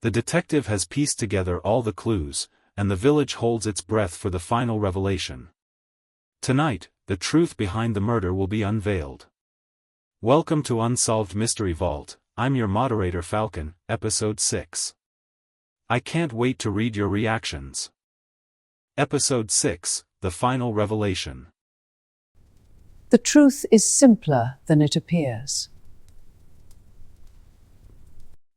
The detective has pieced together all the clues, and the village holds its breath for the final revelation. Tonight, the truth behind the murder will be unveiled. Welcome to Unsolved Mystery Vault. I'm your moderator Falcon, Episode 6. I can't wait to read your reactions. Episode 6, The Final Revelation. The truth is simpler than it appears.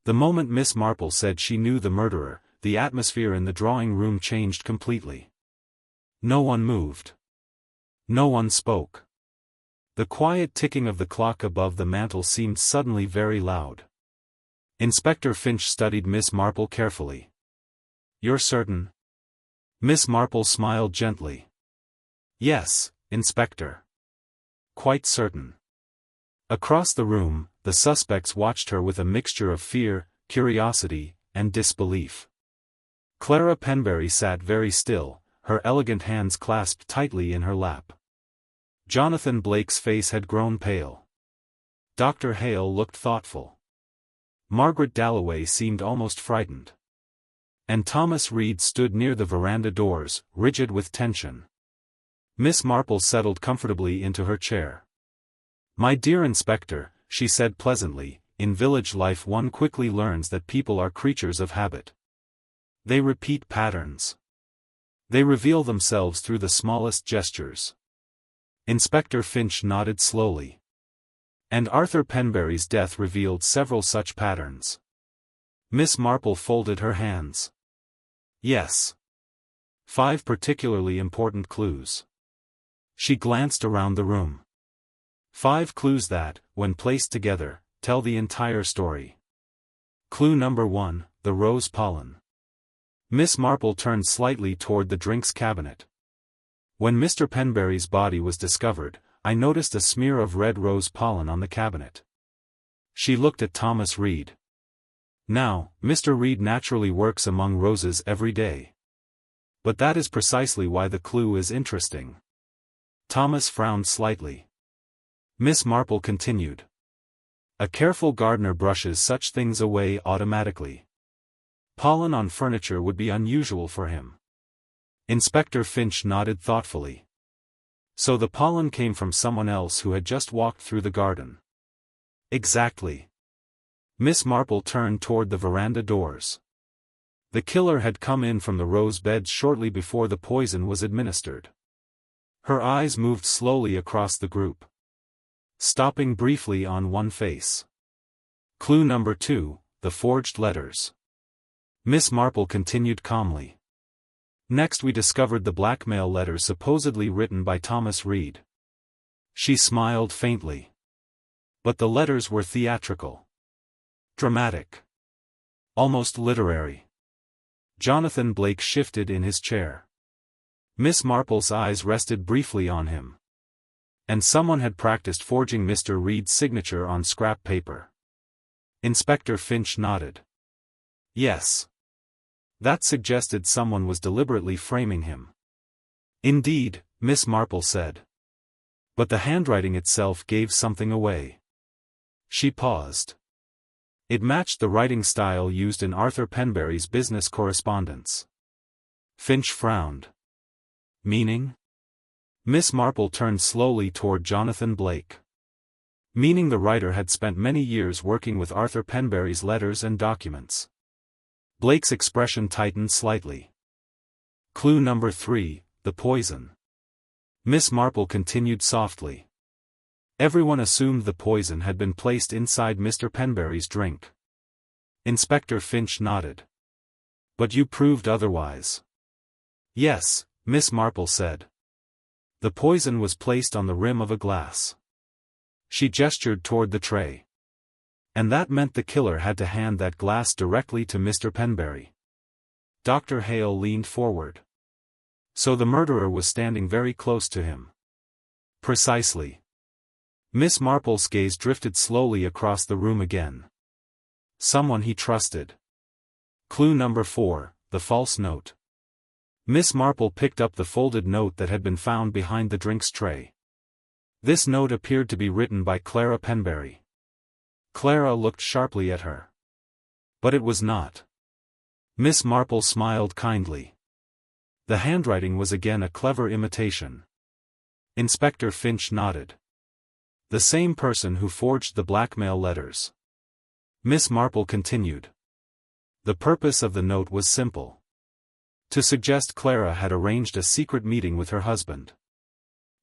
The moment Miss Marple said she knew the murderer, the atmosphere in the drawing room changed completely. No one moved. No one spoke. The quiet ticking of the clock above the mantel seemed suddenly very loud. Inspector Finch studied Miss Marple carefully. "You're certain?" Miss Marple smiled gently. "Yes, Inspector. Quite certain." Across the room, the suspects watched her with a mixture of fear, curiosity, and disbelief. Clara Penberry sat very still, her elegant hands clasped tightly in her lap. Jonathan Blake's face had grown pale. Dr. Hale looked thoughtful. Margaret Dalloway seemed almost frightened. And Thomas Reed stood near the veranda doors, rigid with tension. Miss Marple settled comfortably into her chair. "My dear Inspector," she said pleasantly, "in village life one quickly learns that people are creatures of habit. They repeat patterns. They reveal themselves through the smallest gestures." Inspector Finch nodded slowly. "And Arthur Penberry's death revealed several such patterns." Miss Marple folded her hands. "Yes. 5 particularly important clues." She glanced around the room. 5 clues that, when placed together, tell the entire story. Clue number 1, the rose pollen. Miss Marple turned slightly toward the drinks cabinet. "When Mr. Penberry's body was discovered, I noticed a smear of red rose pollen on the cabinet." She looked at Thomas Reed. "Now, Mr. Reed naturally works among roses every day. But that is precisely why the clue is interesting." Thomas frowned slightly. Miss Marple continued. "A careful gardener brushes such things away automatically. Pollen on furniture would be unusual for him." Inspector Finch nodded thoughtfully. "So the pollen came from someone else who had just walked through the garden." "Exactly." Miss Marple turned toward the veranda doors. "The killer had come in from the rose beds shortly before the poison was administered." Her eyes moved slowly across the group, stopping briefly on one face. Clue number 2, the forged letters. Miss Marple continued calmly. "Next we discovered the blackmail letters supposedly written by Thomas Reed." She smiled faintly. "But the letters were theatrical. Dramatic. Almost literary." Jonathan Blake shifted in his chair. Miss Marple's eyes rested briefly on him. "And someone had practiced forging Mr. Reed's signature on scrap paper." Inspector Finch nodded. "Yes. That suggested someone was deliberately framing him." "Indeed," Miss Marple said. "But the handwriting itself gave something away." She paused. It matched the writing style used in Arthur Penberry's business correspondence. Finch frowned. "Meaning?" Miss Marple turned slowly toward Jonathan Blake. "Meaning the writer had spent many years working with Arthur Penberry's letters and documents." Blake's expression tightened slightly. Clue number 3, the poison. Miss Marple continued softly. "Everyone assumed the poison had been placed inside Mr. Penberry's drink." Inspector Finch nodded. "But you proved otherwise." "Yes," Miss Marple said. "The poison was placed on the rim of a glass." She gestured toward the tray. "And that meant the killer had to hand that glass directly to Mr. Penberry." Dr. Hale leaned forward. "So the murderer was standing very close to him." "Precisely." Miss Marple's gaze drifted slowly across the room again. "Someone he trusted." Clue number 4, the false note. Miss Marple picked up the folded note that had been found behind the drinks tray. This note appeared to be written by Clara Penberry. Clara looked sharply at her. But it was not. Miss Marple smiled kindly. The handwriting was again a clever imitation. Inspector Finch nodded. The same person who forged the blackmail letters. Miss Marple continued. The purpose of the note was simple. To suggest Clara had arranged a secret meeting with her husband.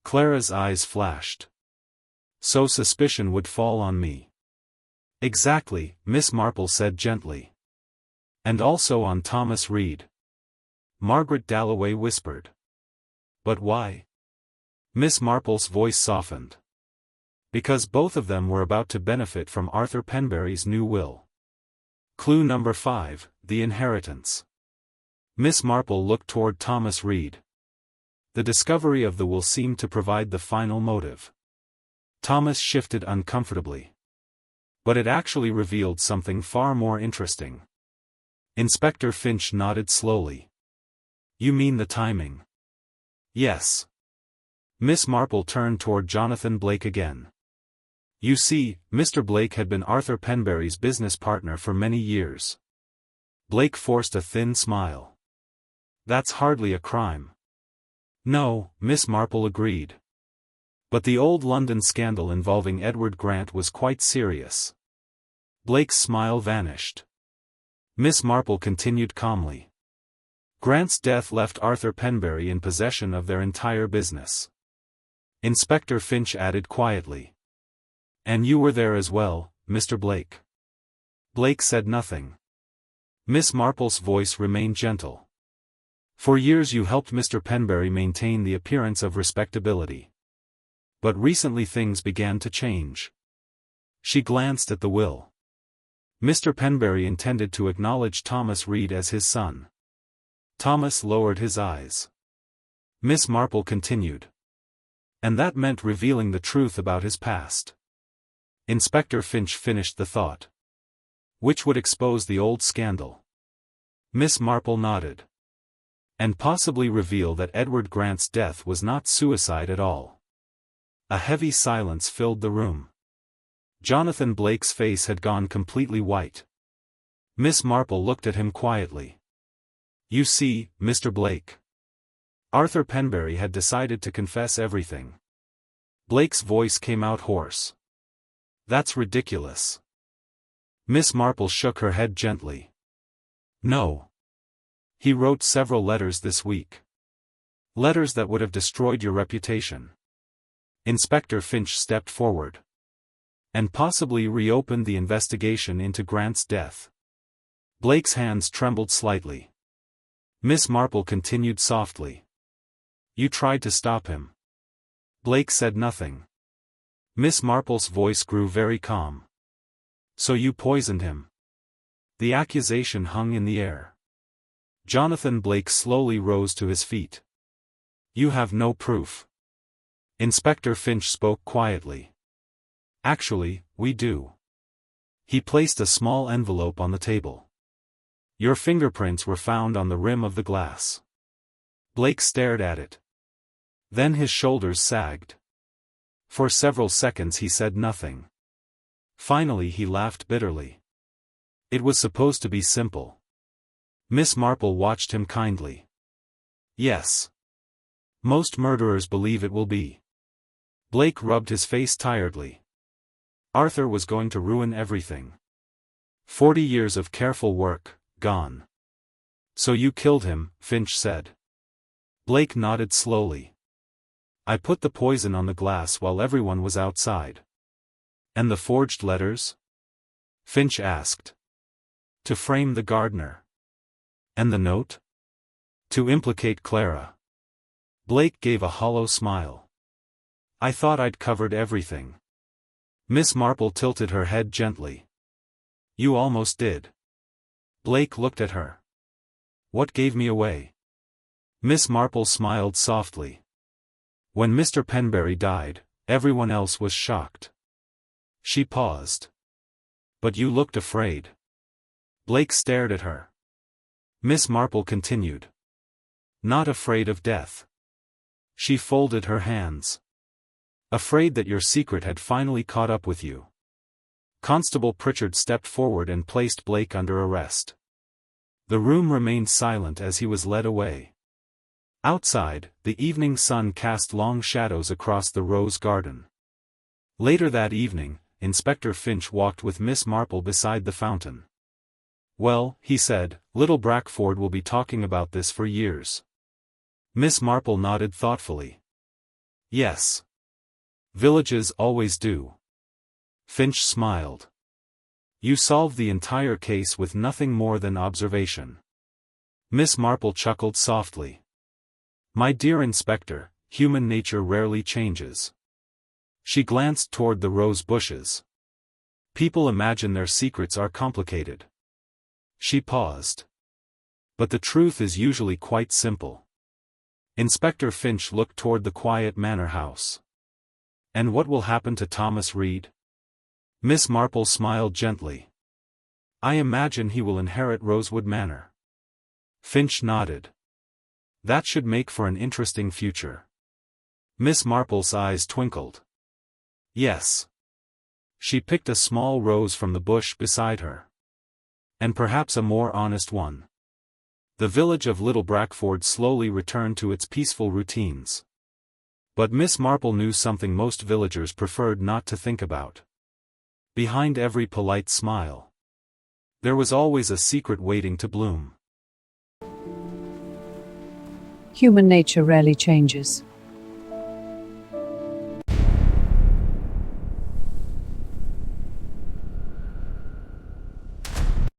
Clara's eyes flashed. So suspicion would fall on me. Exactly, Miss Marple said gently. And also on Thomas Reed. Margaret Dalloway whispered. But why? Miss Marple's voice softened. Because both of them were about to benefit from Arthur Penberry's new will. Clue number 5, the inheritance. Miss Marple looked toward Thomas Reed. The discovery of the will seemed to provide the final motive. Thomas shifted uncomfortably. But it actually revealed something far more interesting. Inspector Finch nodded slowly. You mean the timing? Yes. Miss Marple turned toward Jonathan Blake again. You see, Mr. Blake had been Arthur Penberry's business partner for many years. Blake forced a thin smile. That's hardly a crime. No, Miss Marple agreed. But the old London scandal involving Edward Grant was quite serious. Blake's smile vanished. Miss Marple continued calmly. Grant's death left Arthur Penberry in possession of their entire business. Inspector Finch added quietly. And you were there as well, Mr. Blake. Blake said nothing. Miss Marple's voice remained gentle. For years you helped Mr. Penberry maintain the appearance of respectability. But recently things began to change. She glanced at the will. Mr. Penberry intended to acknowledge Thomas Reed as his son. Thomas lowered his eyes. Miss Marple continued. And that meant revealing the truth about his past. Inspector Finch finished the thought. Which would expose the old scandal. Miss Marple nodded. And possibly reveal that Edward Grant's death was not suicide at all. A heavy silence filled the room. Jonathan Blake's face had gone completely white. Miss Marple looked at him quietly. You see, Mr. Blake. Arthur Penberry had decided to confess everything. Blake's voice came out hoarse. That's ridiculous. Miss Marple shook her head gently. No. He wrote several letters this week. Letters that would have destroyed your reputation. Inspector Finch stepped forward. And possibly reopened the investigation into Grant's death. Blake's hands trembled slightly. Miss Marple continued softly. You tried to stop him. Blake said nothing. Miss Marple's voice grew very calm. So you poisoned him. The accusation hung in the air. Jonathan Blake slowly rose to his feet. You have no proof. Inspector Finch spoke quietly. Actually, we do. He placed a small envelope on the table. Your fingerprints were found on the rim of the glass. Blake stared at it. Then his shoulders sagged. For several seconds he said nothing. Finally he laughed bitterly. It was supposed to be simple. Miss Marple watched him kindly. Yes. Most murderers believe it will be. Blake rubbed his face tiredly. Arthur was going to ruin everything. 40 years of careful work, gone. So you killed him, Finch said. Blake nodded slowly. I put the poison on the glass while everyone was outside. And the forged letters? Finch asked. To frame the gardener. And the note? To implicate Clara. Blake gave a hollow smile. I thought I'd covered everything. Miss Marple tilted her head gently. You almost did. Blake looked at her. What gave me away? Miss Marple smiled softly. When Mr. Penberry died, everyone else was shocked. She paused. But you looked afraid. Blake stared at her. Miss Marple continued. Not afraid of death. She folded her hands. Afraid that your secret had finally caught up with you. Constable Pritchard stepped forward and placed Blake under arrest. The room remained silent as he was led away. Outside, the evening sun cast long shadows across the rose garden. Later that evening, Inspector Finch walked with Miss Marple beside the fountain. "Well," he said, "little Brackford will be talking about this for years." Miss Marple nodded thoughtfully. "Yes. Villages always do." Finch smiled. "You solved the entire case with nothing more than observation." Miss Marple chuckled softly. "My dear Inspector, human nature rarely changes." She glanced toward the rose bushes. "People imagine their secrets are complicated." She paused. "But the truth is usually quite simple." Inspector Finch looked toward the quiet manor house. "And what will happen to Thomas Reed?" Miss Marple smiled gently. "I imagine he will inherit Rosewood Manor." Finch nodded. "That should make for an interesting future." Miss Marple's eyes twinkled. "Yes." She picked a small rose from the bush beside her. "And perhaps a more honest one." The village of Little Brackford slowly returned to its peaceful routines. But Miss Marple knew something most villagers preferred not to think about. Behind every polite smile, there was always a secret waiting to bloom. Human nature rarely changes.